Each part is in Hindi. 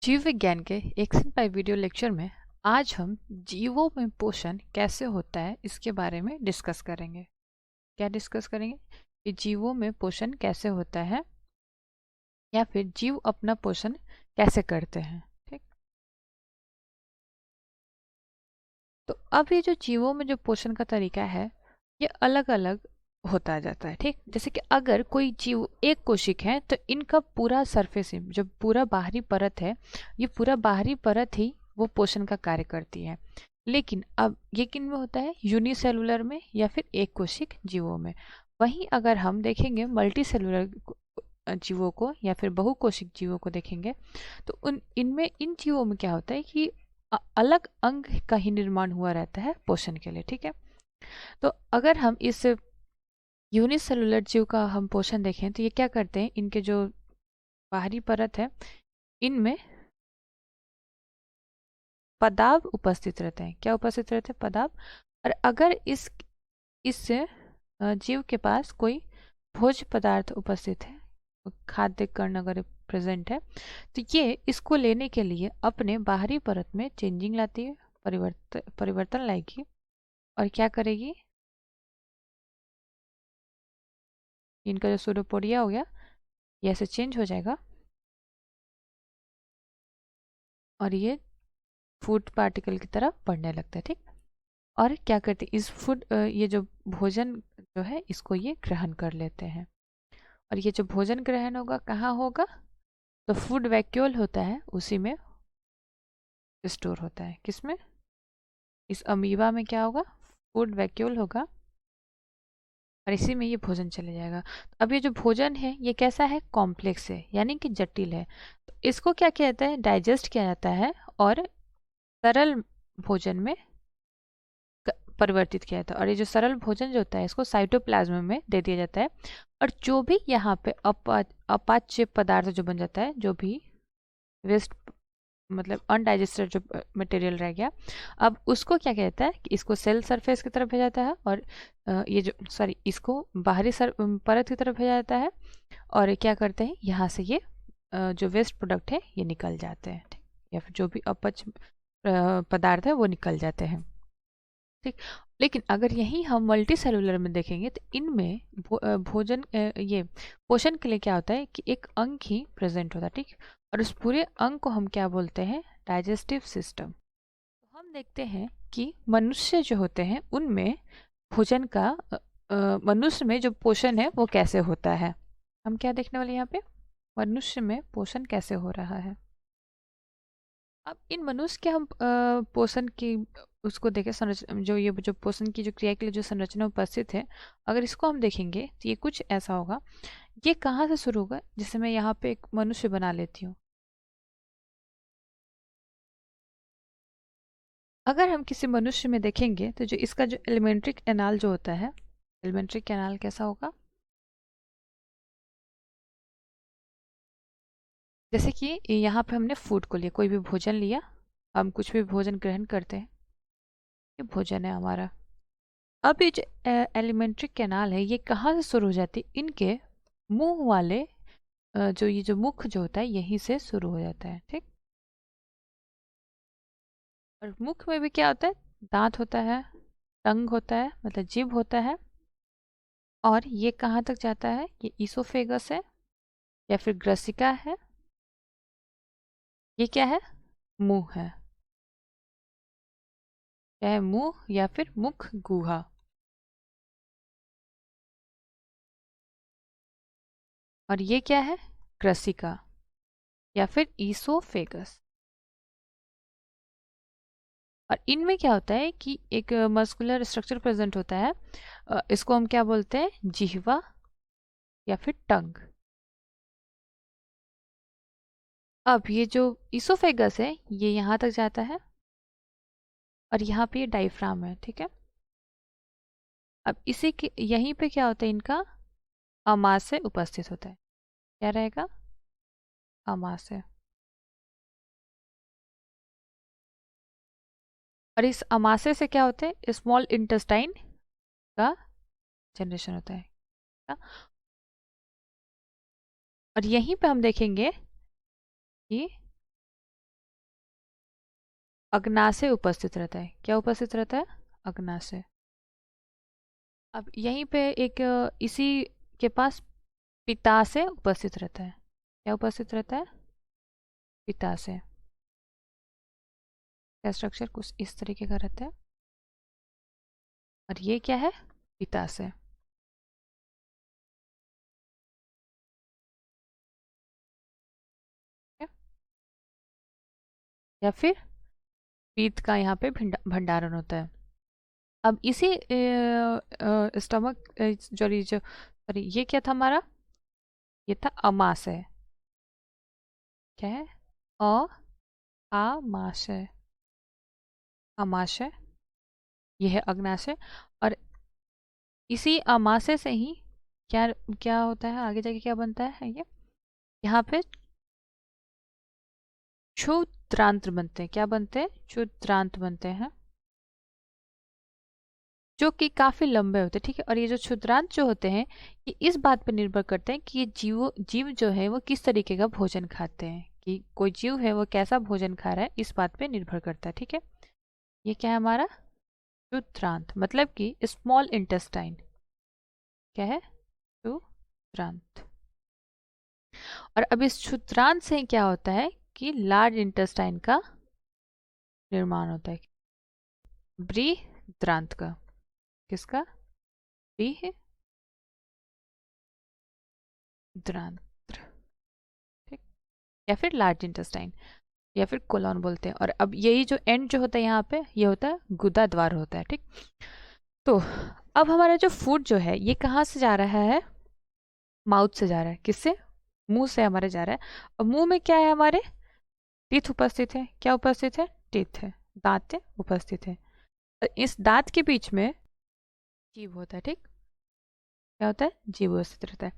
जीव विज्ञान के एक से पाई वीडियो लेक्चर में आज हम जीवों में पोषण कैसे होता है इसके बारे में डिस्कस करेंगे। क्या डिस्कस करेंगे कि जीवों में पोषण कैसे होता है या फिर जीव अपना पोषण कैसे करते हैं। ठीक। तो अब ये जो जीवों में जो पोषण का तरीका है ये अलग अलग होता जाता है। ठीक, जैसे कि अगर कोई जीव एक कोशिक है तो इनका पूरा सरफेस जो पूरा बाहरी परत है ये पूरा बाहरी परत ही वो पोषण का कार्य करती है। लेकिन अब ये किन में होता है, यूनिसेलुलर में या फिर एक कोशिक जीवों में। वहीं अगर हम देखेंगे मल्टी सेलुलर जीवों को या फिर बहुकोशिक जीवों को देखेंगे तो उन इनमें इन जीवों में क्या होता है कि अलग अंग का ही निर्माण हुआ रहता है पोषण के लिए। ठीक है, तो अगर हम इस यूनिसेलुलर जीव का हम पोषण देखें तो ये क्या करते हैं, इनके जो बाहरी परत है इनमें पदार्थ उपस्थित रहते हैं। क्या उपस्थित रहते हैं? पदार्थ। और अगर इस जीव के पास कोई भोज्य पदार्थ उपस्थित है, खाद्य कण अगर प्रेजेंट है तो ये इसको लेने के लिए अपने बाहरी परत में चेंजिंग लाती है, परिवर्तन लाएगी और क्या करेगी, इनका जो सूडोपोडिया हो गया ये ऐसे चेंज हो जाएगा और ये फूड पार्टिकल की तरह बढ़ने लगता है। ठीक, और क्या करते हैं, इस फूड ये जो भोजन जो है इसको ये ग्रहण कर लेते हैं। और ये जो भोजन ग्रहण होगा कहाँ होगा, तो फूड वैक्यूल होता है उसी में स्टोर होता है। किसमें? इस अमीबा में क्या होगा, फूड वैक्यूल होगा और इसी में ये भोजन चले जाएगा। तो अब ये जो भोजन है ये कैसा है, कॉम्प्लेक्स है यानी कि जटिल है। तो इसको क्या कहता है, डाइजेस्ट किया जाता है और सरल भोजन में परिवर्तित किया जाता है। और ये जो सरल भोजन जो होता है इसको साइटोप्लाज्म में दे दिया जाता है। और जो भी यहाँ पे अपाच्य पदार्थ जो बन जाता है, जो भी वेस्ट मतलब अनडाइजेस्टेड जो मटेरियल रह गया, अब उसको क्या कहता है कि इसको सेल सरफेस की तरफ भेजा जाता है और ये जो इसको बाहरी परत की तरफ भेजा जाता है और क्या करते हैं, यहाँ से ये जो वेस्ट प्रोडक्ट है ये निकल जाते हैं। ठीक, या फिर जो भी अपच पदार्थ है वो निकल जाते हैं। ठीक, लेकिन अगर यही हम मल्टी सेलुलर में देखेंगे तो इनमें भोजन ये पोषण के लिए क्या होता है कि एक अंग ही प्रेजेंट होता है। ठीक, और उस पूरे अंग को हम क्या बोलते हैं, डाइजेस्टिव सिस्टम। तो हम देखते हैं कि मनुष्य जो होते हैं उनमें भोजन का मनुष्य में जो पोषण है वो कैसे होता है। हम क्या देखने वाले यहाँ पे, मनुष्य में पोषण कैसे हो रहा है। अब इन मनुष्य के हम पोषण की उसको देखें, जो ये जो पोषण की जो क्रिया के लिए जो संरचना उपस्थित है, अगर इसको हम देखेंगे तो ये कुछ ऐसा होगा। ये कहाँ से शुरू होगा, जैसे मैं यहाँ पे एक मनुष्य बना लेती हूँ। अगर हम किसी मनुष्य में देखेंगे तो जो इसका जो एलिमेंट्री कैनाल जो होता है, एलिमेंट्री कैनाल कैसा होगा, जैसे कि यहाँ पे हमने फूड को लिया, कोई भी भोजन लिया, हम कुछ भी भोजन ग्रहण करते हैं, ये भोजन है हमारा। अब ये जो एलिमेंट्री कैनाल है ये कहाँ से शुरू हो जाती है, इनके मुंह वाले जो ये जो मुख जो होता है यहीं से शुरू हो जाता है। ठीक, और मुख में भी क्या होता है, दांत होता है, टंग होता है मतलब जीभ होता है। और ये कहाँ तक जाता है, ये ईसोफेगस है या फिर ग्रसिका है, ये क्या है, मुंह है, क्या है, मुंह या फिर मुख गुहा। और ये क्या है, ग्रसिका या फिर ईसोफेगस। और इनमें क्या होता है कि एक मस्कुलर स्ट्रक्चर प्रेजेंट होता है, इसको हम क्या बोलते हैं, जिह्वा या फिर टंग। अब ये जो ईसोफेगस है ये यहाँ तक जाता है और यहाँ पे ये डायफ्राम है। ठीक है, अब इसी के यहीं पे क्या होता है, इनका अमाशय उपस्थित होता है। क्या रहेगा, अमाशय। और इस अमाशय से क्या होता है, स्मॉल इंटेस्टाइन का जनरेशन होता है। और यहीं पे हम देखेंगे कि अग्नाशय उपस्थित रहता है। क्या उपस्थित रहता है? अग्नाशय। अब यहीं पे एक इसी के पास पित्ताशय उपस्थित रहता है। क्या उपस्थित रहता है? पित्ताशय। क्या स्ट्रक्चर कुछ इस तरीके का रहता है और ये क्या है? पित्ताशय। या फिर पीत का यहाँ पे भंडारण होता है। अब इसी स्टमक सॉरी ये क्या था हमारा? ये था अमाशय। क्या है? अ आमाशय। अमाशय। ये है अग्नाशय। और इसी अमाशय से ही क्या क्या होता है आगे जाके? क्या बनता है ये? यहाँ पे क्षुद्रांत बनते हैं। क्या बनते हैं? क्षुद्रांत बनते हैं, जो कि काफी लंबे होते हैं। ठीक है। और ये जो क्षुद्रांत जो होते हैं, ये इस बात पर निर्भर करते हैं कि ये जीव जो है वो किस तरीके का भोजन खाते हैं, कि कोई जीव है वो कैसा भोजन खा रहा है, इस बात पे निर्भर करता है। ठीक है। ये क्या है हमारा? क्षुद्रांत, मतलब कि स्मॉल इंटेस्टाइन। क्या है? क्षुद्रांत। और अब इस क्षुद्रांत से क्या होता है कि लार्ज इंटेस्टाइन का निर्माण होता है। बृहद्रांत का। किसका? बृहद्रांत। ठीक। या फिर लार्ज इंटेस्टाइन, या फिर कोलॉन बोलते हैं। और अब यही जो एंड जो होता है यहाँ पे, ये होता है गुदा द्वार होता है। ठीक। तो अब हमारा जो फूड जो है ये कहाँ से जा रहा है? माउथ से जा रहा है। किससे? मुंह से हमारे जा रहा है। और मुंह में क्या है हमारे? टीथ उपस्थित है। क्या उपस्थित है? टीथ है, दांत उपस्थित है। इस दांत के बीच में जीभ होता है। ठीक। क्या होता है? जीभ उपस्थित रहता है।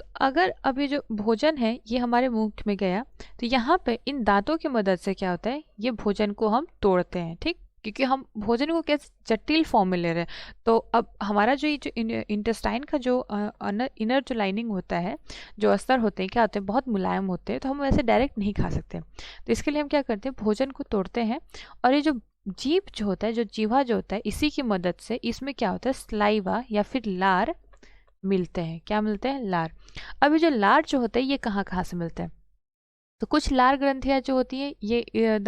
तो अगर अब ये जो भोजन है ये हमारे मुंह में गया, तो यहाँ पे इन दांतों की मदद से क्या होता है, ये भोजन को हम तोड़ते हैं। ठीक। क्योंकि हम भोजन को कैसे जटिल फॉर्म में ले रहे हैं। तो अब हमारा जो ये जो इंटेस्टाइन का जो इनर जो लाइनिंग होता है, जो अस्तर होते हैं, क्या होते हैं, बहुत मुलायम होते हैं। तो हम वैसे डायरेक्ट नहीं खा सकते। तो इसके लिए हम क्या करते हैं, भोजन को तोड़ते हैं। और ये जो जीभ जो होता है, जो जीवा जो होता है, इसी की मदद से इसमें क्या होता है, स्लाइवा या फिर लार मिलते हैं। क्या मिलते हैं? लार। अब ये जो लार जो होता है ये कहाँ कहाँ से मिलते हैं? तो कुछ लार ग्रंथियां जो होती हैं ये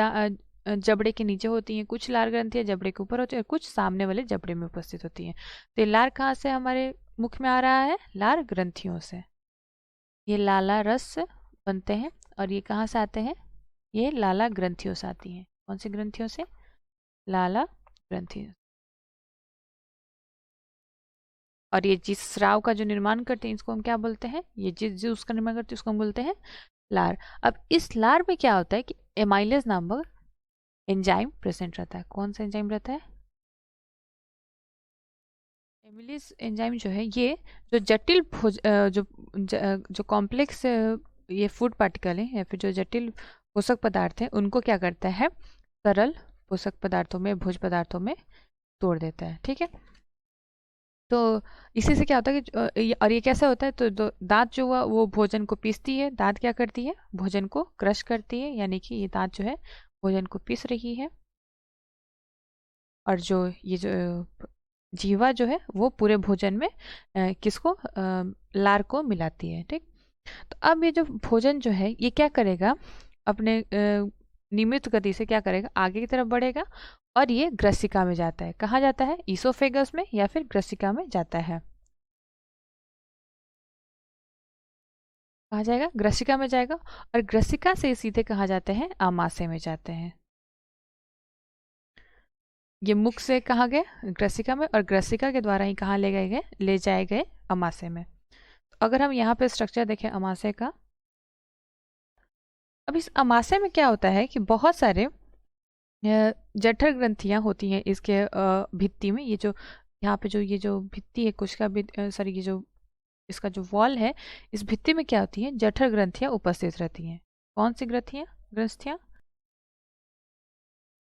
जबड़े के नीचे होती हैं, कुछ लार ग्रंथियां जबड़े के ऊपर होती है, और कुछ सामने वाले जबड़े में उपस्थित होती हैं। तो ये लार कहाँ से हमारे मुख में आ रहा है? लार ग्रंथियों से। ये लाला रस बनते हैं। और ये कहाँ से आते हैं? ये लाला ग्रंथियों से आती हैं। कौन सी ग्रंथियों से? लाला ग्रंथियों। और ये जिस स्राव का जो निर्माण करते हैं इसको हम क्या बोलते हैं? ये जिस जो उसका निर्माण करते हैं उसको हम बोलते हैं लार। अब इस लार में क्या होता है कि एमाइलेज नामक एंजाइम प्रेजेंट रहता है। कौन सा एंजाइम रहता है? एमिलेज एंजाइम जो है ये जो जटिल जो कॉम्प्लेक्स ये फूड पार्टिकल है या फिर जो जटिल पोषक पदार्थ हैं उनको क्या करता है, सरल पोषक पदार्थों में, भोज्य पदार्थों में तोड़ देता है। ठीक है। तो इसी से क्या होता है कि और ये कैसे होता है, तो दांत जो हुआ वो भोजन को पीसती है। दांत क्या करती है? भोजन को क्रश करती है, यानी कि ये दांत जो है भोजन को पीस रही है। और जो ये जो जीवा जो है वो पूरे भोजन में किसको, लार को मिलाती है। ठीक। तो अब ये जो भोजन जो है ये क्या करेगा, अपने नियमित गति से क्या करेगा, आगे की तरफ बढ़ेगा। और ये ग्रसिका में जाता है। कहाँ जाता है? ईसोफेगस में या फिर ग्रसिका में जाता है। कहाँ जाएगा? ग्रसिका में जाएगा। और ग्रसिका से सीधे कहाँ जाते हैं? आमाशय में जाते हैं। ये मुख से कहाँ गए? ग्रसिका में। और ग्रसिका के द्वारा ही कहाँ ले जाए गए? अमाशय में। तो अगर हम यहाँ पे स्ट्रक्चर देखें अमाशय का, अब इस अमाशय में क्या होता है कि बहुत सारे जठर ग्रंथियां होती हैं इसके भित्ति में। ये जो यहाँ पे जो ये जो भित्ति है कुछ का सॉरी ये जो इसका जो वॉल है, इस भित्ति में क्या होती है, जठर ग्रंथियां उपस्थित रहती हैं। कौन सी ग्रंथियां?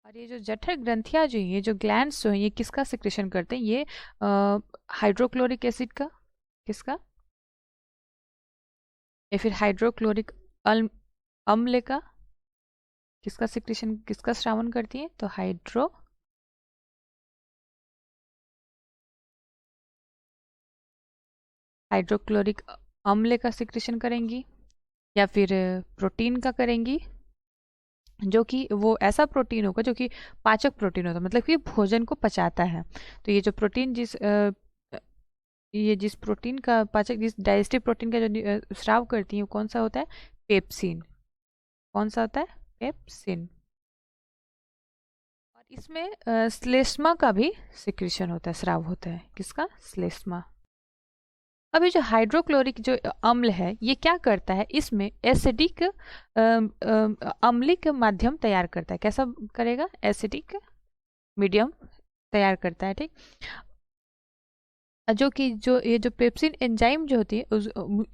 और ये जो जठर ग्रंथियां जो ये जो ग्लैंड्स जो है ये किसका सिक्रेशन करते हैं? ये हाइड्रोक्लोरिक एसिड का। किसका? या फिर हाइड्रोक्लोरिक अम्ल का। किसका सिक्रेशन, किसका श्रावण करती है? तो हाइड्रोक्लोरिक अम्ल का सिक्रेशन करेंगी, या फिर प्रोटीन का करेंगी, जो कि वो ऐसा प्रोटीन होगा जो कि पाचक प्रोटीन होता है, मतलब कि भोजन को पचाता है। तो ये जो प्रोटीन ये जिस प्रोटीन का पाचक, जिस डाइजेस्टिव प्रोटीन का जो स्राव करती है वो कौन सा होता है? पेप्सिन। कौन सा होता है? पेप्सिन। और इसमें श्लेष्मा का भी सिक्रेशन होता है, स्राव होता है। किसका? श्लेष्मा। अभी जो हाइड्रोक्लोरिक जो अम्ल है ये क्या करता है? इसमें एसिडिक अम्लिक माध्यम तैयार करता है। कैसा करेगा? एसिडिक मीडियम तैयार करता है, ठीक। जो कि जो ये जो पेप्सिन एंजाइम जो होती है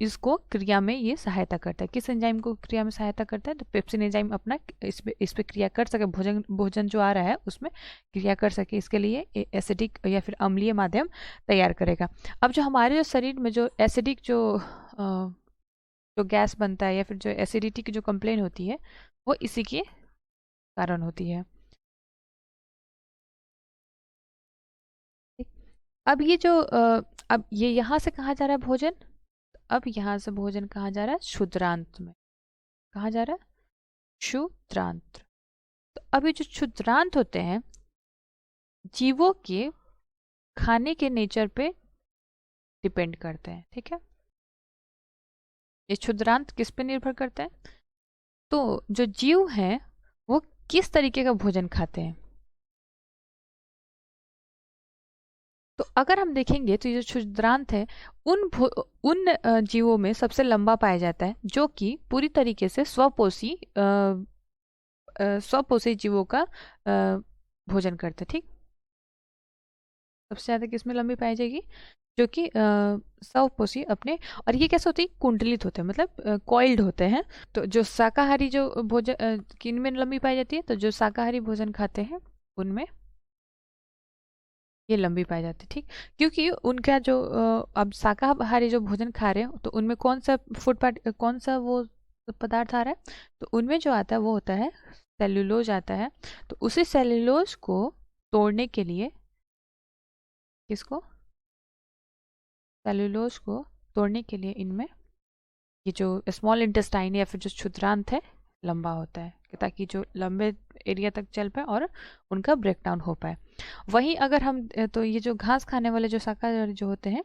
इसको क्रिया में ये सहायता करता है। किस एंजाइम को क्रिया में सहायता करता है? तो पेप्सिन एंजाइम अपना इस पे क्रिया कर सके, भोजन जो आ रहा है उसमें क्रिया कर सके, इसके लिए एसिडिक या फिर अम्लीय माध्यम तैयार करेगा। अब जो हमारे जो शरीर में जो एसिडिक जो गैस बनता है या फिर जो एसिडिटी की जो कंप्लेन होती है वो इसी के कारण होती है। अब ये जो अब ये यहाँ से कहाँ जा रहा है भोजन? अब यहाँ से भोजन कहाँ जा रहा है? क्षुद्रांत में। कहाँ जा रहा है? क्षुद्रांत। तो अब ये जो क्षुद्रांत होते हैं जीवों के खाने के नेचर पे डिपेंड करते हैं, ठीक है। ये क्षुद्रांत किस पे निर्भर करते हैं? तो जो जीव हैं वो किस तरीके का भोजन खाते हैं। तो अगर हम देखेंगे तो ये जो क्षुद्रांत है उन जीवों में सबसे लंबा पाया जाता है, जो कि पूरी तरीके से स्वपोषी जीवों का भोजन करते हैं, ठीक। सबसे ज्यादा किसमें लंबी पाई जाएगी? जो कि स्वपोषी अपने, और ये कैसे होते हैं? कुंडलित होते हैं, मतलब कॉइल्ड होते हैं। तो जो शाकाहारी जो भोजन किन में लंबी पाई जाती है? तो जो शाकाहारी भोजन खाते हैं उनमें ये लंबी पाई जाती है, ठीक। क्योंकि उनका जो अब शाकाहारी जो भोजन खा रहे हैं तो उनमें कौन सा कौन सा वो पदार्थ आ रहा है? तो उनमें जो आता है वो होता है सेल्यूलोज आता है। तो उसी सेल्यूलोज को तोड़ने के लिए, किसको? सेल्यूलोज को तोड़ने के लिए इनमें ये जो स्मॉल इंटेस्टाइन या फिर जो क्षुद्रांत है लंबा होता है, ताकि जो लंबे एरिया तक चल पाए और उनका ब्रेक डाउन हो पाए। वहीं अगर हम तो ये जो घास खाने वाले जो शाकाहारी जो होते हैं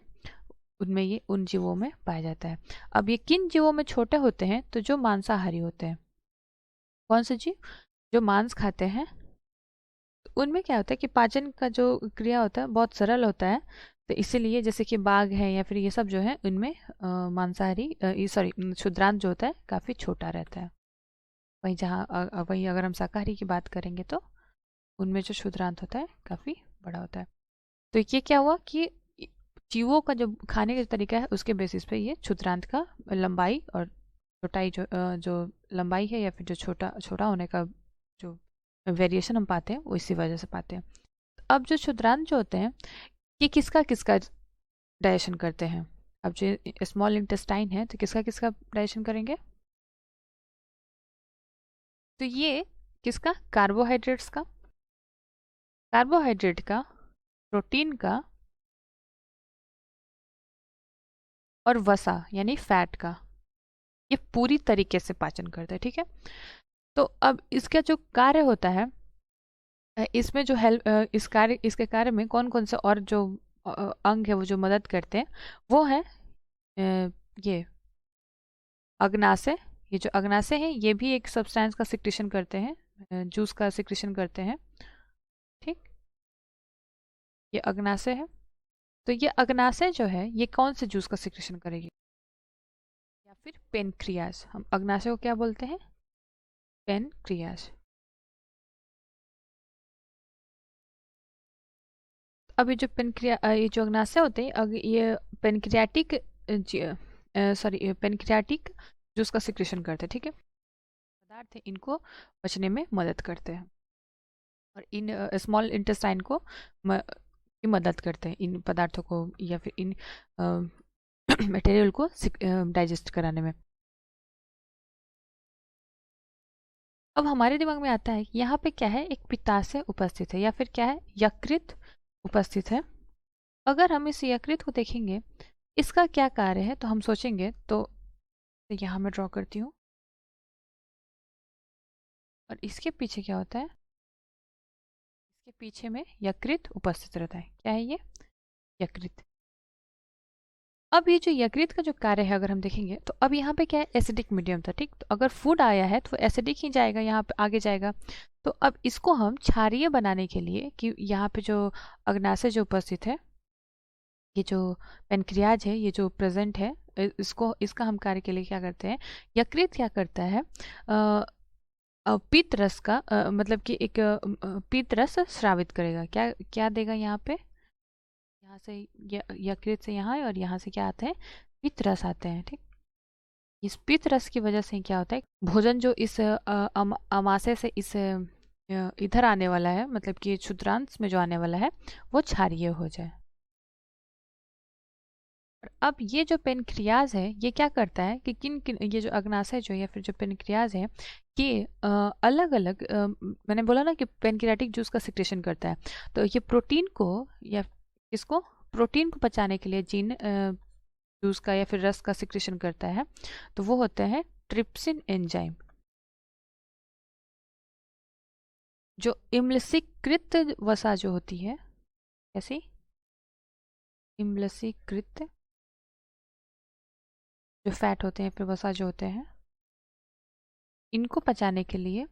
उनमें ये उन जीवों में पाया जाता है। अब ये किन जीवों में छोटे होते हैं? तो जो मांसाहारी होते हैं। कौन से जीव? जो मांस खाते हैं। तो उनमें क्या होता है कि पाचन का जो क्रिया होता है बहुत सरल होता है। तो इसीलिए जैसे कि बाघ है या फिर ये सब जो है उनमें मांसाहारी सॉरी क्षुद्रांत जो होता है काफ़ी छोटा रहता है। वहीं अगर हम शाकाहारी की बात करेंगे तो उनमें जो क्षुद्रांत होता है काफ़ी बड़ा होता है। तो ये क्या हुआ कि जीवों का जो खाने का तरीका है उसके बेसिस पे ये क्षुद्रांत का लंबाई और छोटाई जो लंबाई है या फिर जो छोटा छोटा होने का जो वेरिएशन हम पाते हैं वो इसी वजह से पाते हैं। अब जो क्षुद्रांत जो होते हैं ये किसका किसका डाइजेशन करते हैं? अब जो स्मॉल इंटेस्टाइन है तो किसका किसका डाइजेशन करेंगे? तो ये किसका? कार्बोहाइड्रेट्स का, कार्बोहाइड्रेट का, प्रोटीन का और वसा यानी फैट का। ये पूरी तरीके से पाचन करता है, ठीक है। तो अब इसका जो कार्य होता है इसमें जो हेल्प इसके कार्य में कौन कौन से और जो अंग है वो जो मदद करते हैं वो है ये अग्नाशय। ये जो अग्नाशय है ये भी एक सब्सटेंस का सिक्रेशन करते हैं, जूस का सिक्रेशन करते हैं, ठीक। ये अग्नाशय है। तो ये अग्नाशय जो है ये कौन से जूस का सिक्रेशन करेगी? या फिर पेनक्रियाज। हम अग्नाशय को क्या बोलते हैं? पेनक्रियाज। अब ये जो ये जो अग्नाशय होते हैं ये पेनक्रियाटिक पेनक्रियाटिक जूस का सिक्रेशन करते हैं, ठीक है। पदार्थ है इनको पचने में मदद करते हैं और इन स्मॉल इंटेस्टाइन को की मदद करते हैं इन पदार्थों को या फिर इन मटेरियल को डाइजेस्ट कराने में। अब हमारे दिमाग में आता है कि यहाँ पे क्या है, एक पित्ताशय उपस्थित है या फिर क्या है, यकृत उपस्थित है। अगर हम इस यकृत को देखेंगे, इसका क्या कार्य है, तो हम सोचेंगे तो यहाँ मैं ड्रॉ करती हूँ, और इसके पीछे क्या होता है, इसके पीछे में यकृत उपस्थित रहता है। क्या है ये, यकृत। अब ये जो यकृत का जो कार्य है अगर हम देखेंगे, तो अब यहाँ पे क्या है, एसिडिक मीडियम था, ठीक। तो अगर फूड आया है तो एसिडिक ही जाएगा, यहाँ पे आगे जाएगा। तो अब इसको हम क्षारीय बनाने के लिए, कि यहाँ पे जो अग्नाशय जो उपस्थित है, ये जो पेनक्रियाज है, ये जो प्रेजेंट है, इसको, इसका हम कार्य के लिए क्या करते हैं, यकृत क्या करता है, पीत रस का मतलब कि एक पीत रस स्रावित करेगा। क्या क्या देगा यहाँ पे, यहाँ से यकृत से यहाँ है, और यहाँ से क्या आते हैं, पित्त रस आते हैं, ठीक। इस पित्त रस की वजह से क्या होता है, भोजन जो इस अमाशय से इस इधर आने वाला है, मतलब कि क्षुद्रांश में जो आने वाला है, वो क्षारीय हो जाए। अब ये जो पेनक्रियाज है, ये क्या करता है कि किन किन, ये जो अग्नाशय जो या फिर जो पेनक्रियाज है, ये अलग अलग, मैंने बोला ना कि पेनक्रियाटिक जूस का सिक्रेशन करता है। तो ये प्रोटीन को, या इसको प्रोटीन को पचाने के लिए जिन जूस का या फिर रस का सिक्रेशन करता है, तो वो होते हैं ट्रिप्सिन एंजाइम। जो इम्लसीकृत वसा जो होती है, कैसी, इम्लसीकृत जो फैट होते हैं फिर वसा जो होते हैं, इनको पचाने के लिए,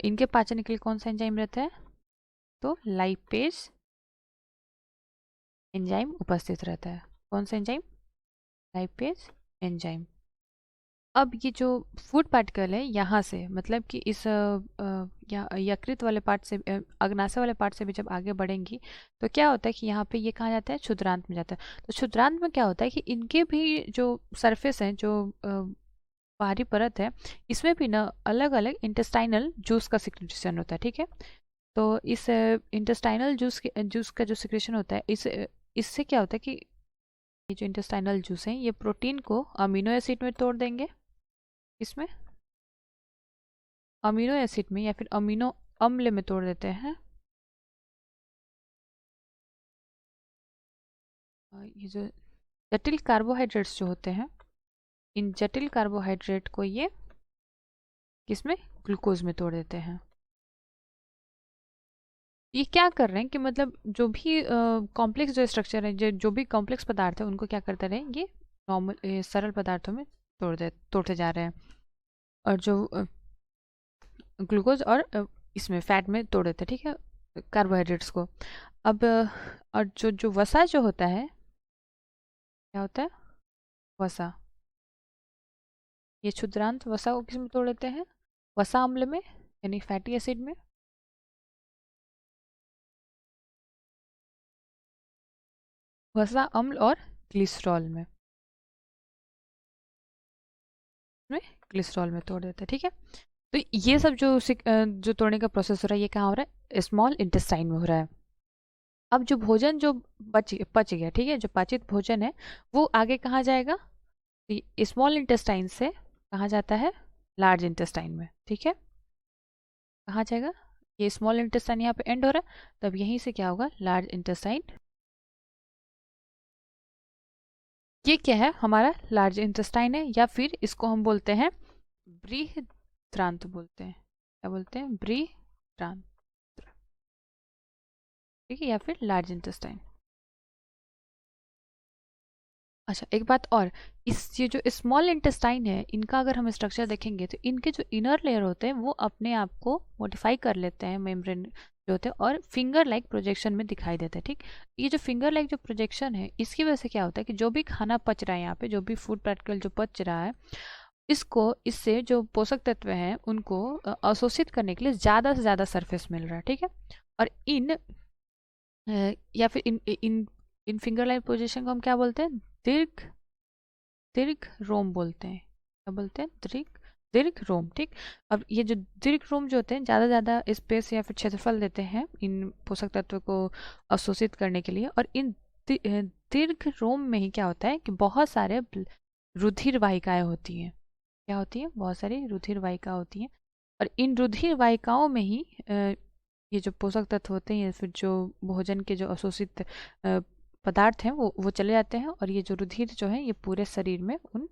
इनके पाचन के लिए कौन सा एंजाइम रहता है, तो लाइपेज एंजाइम उपस्थित रहता है। कौन सा एंजाइम, लाइपेज एंजाइम। अब ये जो फूड पार्टिकल है, यहाँ से मतलब कि इस यकृत वाले पार्ट से, अग्नाशय वाले पार्ट से भी जब आगे बढ़ेंगी, तो क्या होता है कि यहाँ पे ये कहाँ जाता है, क्षुद्रांत में जाता है। तो क्षुद्रांत में क्या होता है कि इनके भी जो सरफेस है, जो बाहरी परत है, इसमें भी ना अलग अलग इंटेस्टाइनल जूस का सिक्रेशन होता है, ठीक है। तो इस इंटेस्टाइनल जूस का जो सिक्रेशन होता है, इससे क्या होता है कि ये जो इंटेस्टाइनल जूस है, ये प्रोटीन को अमीनो एसिड में तोड़ देंगे, इसमें अमीनो एसिड में या फिर अमीनो अम्ल में तोड़ देते हैं। ये जो जटिल कार्बोहाइड्रेट्स जो होते हैं, इन जटिल कार्बोहाइड्रेट को ये किसमें, ग्लूकोज में तोड़ देते हैं। ये क्या कर रहे हैं कि मतलब जो भी कॉम्प्लेक्स जो स्ट्रक्चर है, जो भी कॉम्प्लेक्स पदार्थ है, उनको क्या करते रहे, ये नॉर्मल सरल पदार्थों में तोड़ते जा रहे हैं, और जो ग्लूकोज और इसमें फैट में तोड़ देते हैं, ठीक है, कार्बोहाइड्रेट्स को। अब और जो जो वसा जो होता है, क्या होता है, वसा, ये क्षुद्रांत वसा को किसमें तोड़ देते हैं, वसा अम्ल में, यानी फैटी एसिड में। वसा अम्ल और ग्लिसरॉल में ग्लिसरॉल में तोड़ देते हैं, ठीक है। तो ये सब जो तोड़ने का प्रोसेस हो रहा है, ये कहाँ हो रहा है, स्मॉल इंटेस्टाइन में हो रहा है। अब जो भोजन जो पच गया, ठीक है, जो पाचित भोजन है, वो आगे कहाँ जाएगा, स्मॉल इंटेस्टाइन से कहाँ जाता है, लार्ज इंटेस्टाइन में, ठीक है। कहाँ जाएगा, ये स्मॉल इंटेस्टाइन यहाँ पे एंड हो रहा है, तब यहीं से क्या होगा, लार्ज इंटेस्टाइन। ये क्या है, हमारा लार्ज इंटेस्टाइन है, या फिर इसको हम बोलते हैं बृहदान्त्र, बोलते हैं, क्या बोलते हैं, बृहदान्त्र, ठीक है, या फिर लार्ज इंटेस्टाइन। अच्छा, एक बात और, ये जो स्मॉल इंटेस्टाइन है, इनका अगर हम स्ट्रक्चर देखेंगे, तो इनके जो इनर लेयर होते हैं, वो अपने आप को मॉडिफाई कर लेते हैं, मेम्ब्रेन जो होते हैं, और फिंगर लाइक प्रोजेक्शन में दिखाई देते हैं, ठीक। ये जो फिंगर लाइक जो प्रोजेक्शन है, इसकी वजह से क्या होता है कि जो भी खाना पच रहा है, यहाँ पे जो भी फूड पार्टिकल जो पच रहा है, इसको, इससे जो पोषक तत्व हैं, उनको अवशोषित करने के लिए ज़्यादा से ज़्यादा सरफेस मिल रहा है, ठीक है। और या फिर इन फिंगर लाइक पोजिशन को हम क्या बोलते हैं, दीर्घ दीर्घ रोम बोलते हैं। क्या बोलते हैं, दीर्घ रोम, ठीक। अब ये जो दीर्घ रोम जो होते हैं, ज़्यादा स्पेस या फिर क्षेत्रफल देते हैं इन पोषक तत्व को अवशोषित करने के लिए। और इन दीर्घ रोम में ही क्या होता है कि बहुत सारे रुधिर वाहिकाएं होती हैं। क्या होती है, बहुत सारी रुधिर वाहिका होती हैं। और इन रुधिर वाहिकाओं में ही ये जो पोषक तत्व होते हैं या फिर जो भोजन के जो अवशोषित पदार्थ हैं वो चले जाते हैं, और ये जो रुधिर जो है ये पूरे शरीर में उन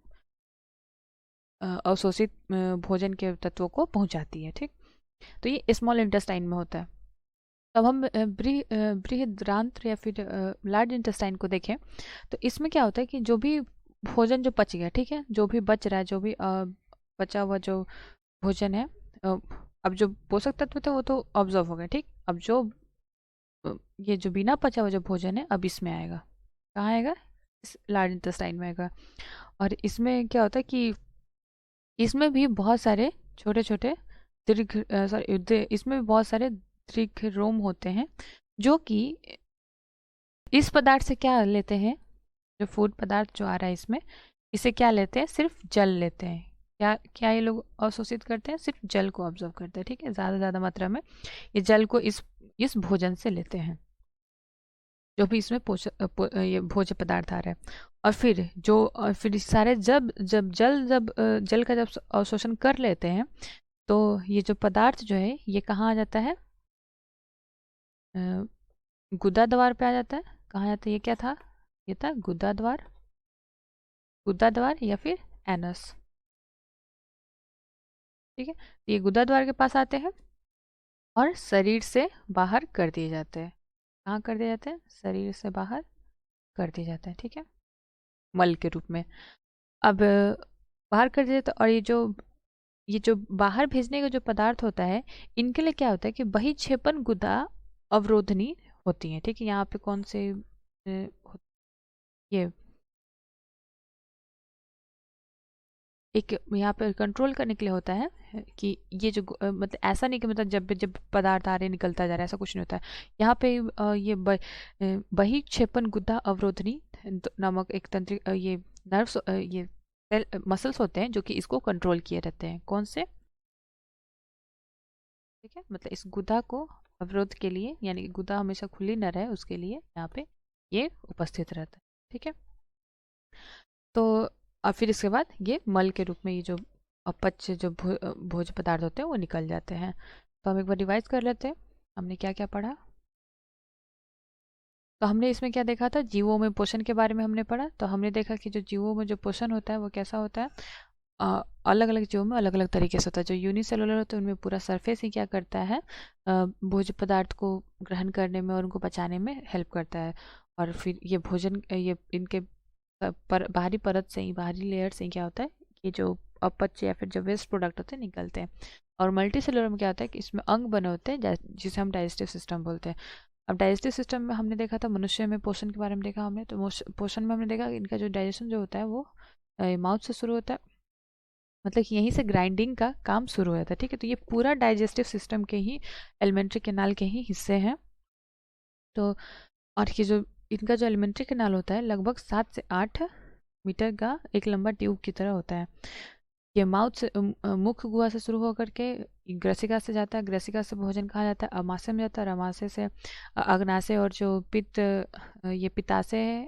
अवशोषित भोजन के तत्वों को पहुंचाती है। ठीक, तो ये स्मॉल इंटेस्टाइन में होता है। तब हम बृहदान्त्र या फिर लार्ज इंटेस्टाइन को देखें तो इसमें क्या होता है कि जो भी भोजन जो पच गया, ठीक है, जो भी बच रहा है, जो भी बचा हुआ जो भोजन है, अब जो पोषक तत्व थे वो तो ऑब्जर्व हो गए। ठीक, अब जो ये जो बिना पचा हुआ जो भोजन है अब इसमें आएगा, कहाँ आएगा, इस लार्ज इंटेस्टाइन में आएगा। और इसमें क्या होता है कि इसमें भी बहुत सारे छोटे छोटे इसमें भी बहुत सारे दीर्घ रोम होते हैं, जो कि इस पदार्थ से क्या लेते हैं, जो फूड पदार्थ जो आ रहा है इसमें, इसे क्या लेते हैं, सिर्फ जल लेते हैं। क्या क्या ये लोग अवशोषित करते हैं, सिर्फ जल को ऑब्जर्व करते हैं। ठीक है, ज़्यादा मात्रा में ये जल को इस भोजन से लेते हैं, जो भी इसमें ये भोज्य पदार्थ आ रहा है। और फिर सारे जल का जब अवशोषण कर लेते हैं तो ये जो पदार्थ जो है ये कहाँ आ जाता है, गुदा द्वार पे आ जाता है। कहाँ जाता है, ये क्या था, ये था गुदा द्वार या फिर एनस। ठीक है, ये गुदा द्वार के पास आते हैं और शरीर से बाहर कर दिए जाते हैं। कहाँ कर दिए जाते हैं, शरीर से बाहर कर दिए जाते हैं। ठीक है, मल के रूप में। अब बाहर कर दिए जाते, और ये जो बाहर भेजने का जो पदार्थ होता है, इनके लिए क्या होता है कि बहिक्षेपण गुदा अवरोधनी होती है। ठीक है, यहाँ पे कौन से ये एक यहाँ पे कंट्रोल करने के लिए होता है कि ये जो मतलब ऐसा नहीं कि मतलब जब पदार्थ आ रहे निकलता जा रहा है, ऐसा कुछ नहीं होता है। यहाँ पे ये बहिक्षेपण गुदा अवरोधनी नामक एक तंत्रिक ये नर्व्स ये मसल्स होते हैं जो कि इसको कंट्रोल किए रहते हैं। कौन से, ठीक है, मतलब इस गुदा को अवरोध के लिए, यानी कि गुदा हमेशा खुली न रहे उसके लिए यहाँ पे ये उपस्थित रहता है। ठीक है, तो और फिर इसके बाद ये मल के रूप में ये जो अपच जो भोज्य पदार्थ होते हैं वो निकल जाते हैं। तो हम एक बार रिवाइज कर लेते हैं, हमने क्या क्या पढ़ा। तो हमने इसमें क्या देखा था, जीवों में पोषण के बारे में हमने पढ़ा। तो हमने देखा कि जो जीवों में जो पोषण होता है वो कैसा होता है, अलग अलग जीवों में अलग अलग तरीके से होता है। जो यूनिसेलुलर होता है उनमें पूरा सरफेस ही क्या करता है, भोज्य पदार्थ को ग्रहण करने में और उनको पचाने में हेल्प करता है। और फिर ये भोजन ये इनके बाहरी परत से ही, बाहरी लेयर से ही क्या होता है, ये जो अपच या फिर जो वेस्ट प्रोडक्ट होते हैं निकलते हैं। और मल्टी सेलुलर में क्या होता है कि इसमें अंग बने होते हैं जिसे हम डाइजेस्टिव सिस्टम बोलते हैं। अब डाइजेस्टिव सिस्टम में हमने देखा था, मनुष्य में पोषण के बारे में देखा हमने। तो पोषण में हमने देखा कि इनका जो डाइजेशन जो होता है वो माउथ से शुरू होता है, मतलब कि यहीं से ग्राइंडिंग का काम शुरू होता है। ठीक है, तो ये पूरा डाइजेस्टिव सिस्टम के ही एलिमेंट्री कैनाल के ही हिस्से हैं। तो और ये जो इनका जो एलिमेंट्री कैनाल होता है लगभग 7 से 8 मीटर का एक लंबा ट्यूब की तरह होता है। ये माउथ से मुख्य गुहा से शुरू होकर के ग्रसिका से जाता है, ग्रसिका से भोजन कहा जाता है, अमाशय में जाता है, और अमाशय से अग्नाशय, और जो पित्त ये पित्ताशय है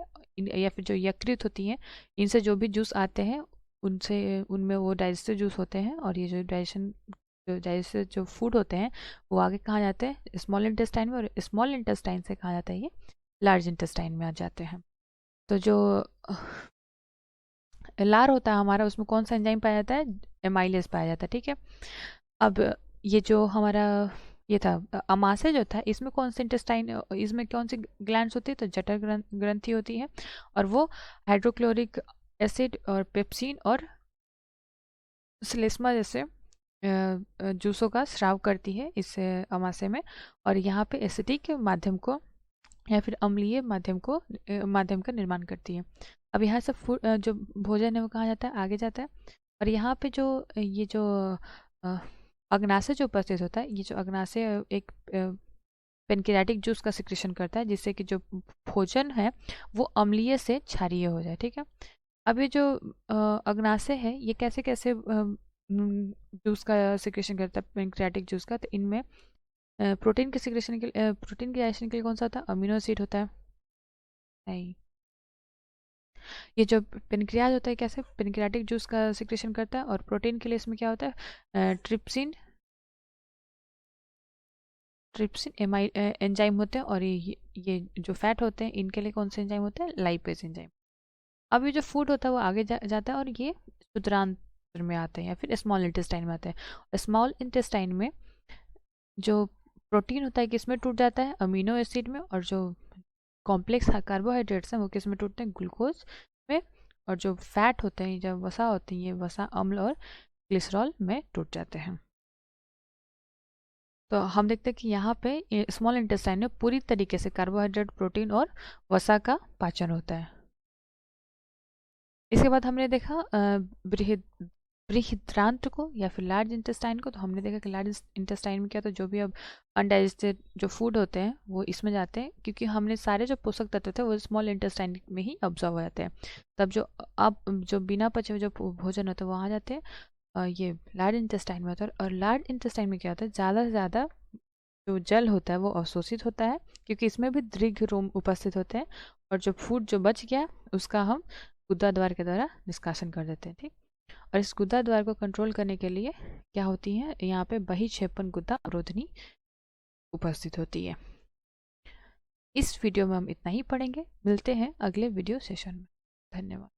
या फिर जो यकृत होती हैं, इनसे जो भी जूस आते हैं उनसे उनमें वो डाइजेस्टिव जूस होते हैं। और ये जो डाइजेस्टिव जो फूड होते हैं वो आगे कहाँ जाते हैं, स्मॉल इंटेस्टाइन में, और स्मॉल इंटेस्टाइन से कहाँ जाता है, ये लार्ज इंटेस्टाइन में आ जाते हैं। तो जो लार होता है हमारा, उसमें कौन सा एंजाइम पाया जाता है, एमाइलेज पाया जाता है। ठीक है, अब ये जो हमारा ये था अमाशय जो था, इसमें कौन से इंटेस्टाइन, इसमें कौन सी ग्लैंड्स होती है, तो जठर ग्रंथि होती है, और वो हाइड्रोक्लोरिक एसिड और पेप्सिन और श्लेष्मा जैसे जूसों का स्राव करती है इस अमाशय में, और यहाँ पे एसिडिक माध्यम को या फिर अम्लीय माध्यम का निर्माण करती है। अब यहाँ से जो भोजन है वो कहाँ जाता है, आगे जाता है। और यहाँ पे जो ये जो अग्नाशय जो उपस्थित होता है, ये जो अग्नाशय एक पेनक्रियाटिक जूस का सिक्रेशन करता है, जिससे कि जो भोजन है वो अम्लीय से क्षारीय हो जाए। ठीक है, अब ये जो अग्नाशय है ये कैसे कैसे जूस का सिक्रेशन करता है, पेनक्रियाटिक जूस का। तो इनमें प्रोटीन के सिक्रेशन के लिए, प्रोटीन के डाइजेशन के लिए कौन सा होता है, अमीनो एसिड होता है। नहीं, ये जो पेनक्रियाज होता है कैसे पेनक्रियाटिक जूस का सिक्रेशन करता है, और प्रोटीन के लिए इसमें क्या होता है, ट्रिप्सिन ट्रिप्सिन एंजाइम होते हैं, और ये जो फैट होते हैं इनके लिए कौन से एंजाइम होते हैं? Lipase enzyme. अब ये जो फूड होता है वो आगे जाता है और ये क्षुद्रांत्र में आते हैं या फिर स्मॉल इंटेस्टाइन में आते हैं। स्मॉल इंटेस्टाइन में जो प्रोटीन होता है किस में टूट जाता है? अमीनो एसिड में। और जो कॉम्प्लेक्स कार्बोहाइड्रेट्स हैं वो किस में टूटते हैं? ग्लूकोज में। और जो फैट होते हैं, जब वसा होते हैं, ये वसा अम्ल और ग्लिसरॉल में टूट जाते हैं। तो हम देखते हैं कि यहाँ पे स्मॉल इंटेस्टाइन में पूरी तरीके से कार्बोहाइड्रेट, प्रोटीन और वसा का पाचन होता है। इसके बाद हमने देखा बृहदान्त्र को या फिर लार्ज इंटेस्टाइन को। तो हमने देखा कि लार्ज इंटेस्टाइन में क्या, तो जो भी अब अनडाइजेस्टेड जो फूड होते हैं वो इसमें जाते हैं, क्योंकि हमने सारे जो पोषक तत्व थे वो स्मॉल इंटेस्टाइन में ही ऑब्जर्व हो जाते हैं। तब जो अब जो बिना पचे हुए जो भोजन होते हैं वो आ जाते हैं ये लार्ज इंटेस्टाइन में होता है। और लार्ज इंटेस्टाइन में क्या होता है, ज़्यादा से ज़्यादा जो जल होता है वो अवशोषित होता है, क्योंकि इसमें भी दीर्घ रोम उपस्थित होते हैं। और जो फूड जो बच गया उसका हम गुदा द्वार के द्वारा निष्कासन कर देते हैं। ठीक। और इस गुदा द्वार को कंट्रोल करने के लिए क्या होती है, यहाँ पे बहिक्षेपण गुदा अवरोधनी उपस्थित होती है। इस वीडियो में हम इतना ही पढ़ेंगे। मिलते हैं अगले वीडियो सेशन में। धन्यवाद।